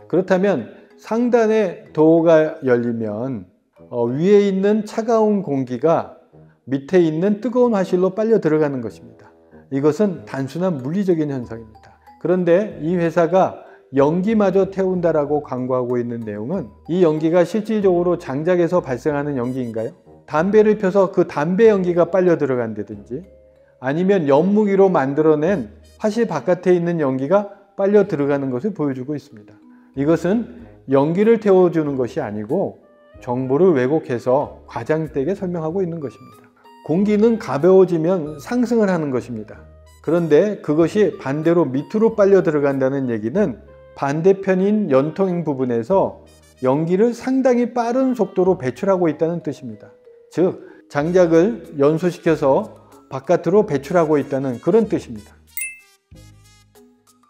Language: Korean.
그렇다면 상단에 도어가 열리면 위에 있는 차가운 공기가 밑에 있는 뜨거운 화실로 빨려 들어가는 것입니다. 이것은 단순한 물리적인 현상입니다. 그런데 이 회사가 연기마저 태운다라고 광고하고 있는 내용은 이 연기가 실질적으로 장작에서 발생하는 연기인가요? 담배를 펴서 그 담배 연기가 빨려 들어간다든지 아니면 연무기로 만들어낸 화실 바깥에 있는 연기가 빨려 들어가는 것을 보여주고 있습니다. 이것은 연기를 태워주는 것이 아니고 정보를 왜곡해서 과장되게 설명하고 있는 것입니다. 공기는 가벼워지면 상승을 하는 것입니다. 그런데 그것이 반대로 밑으로 빨려 들어간다는 얘기는 반대편인 연통 부분에서 연기를 상당히 빠른 속도로 배출하고 있다는 뜻입니다. 즉, 장작을 연소시켜서 바깥으로 배출하고 있다는 그런 뜻입니다.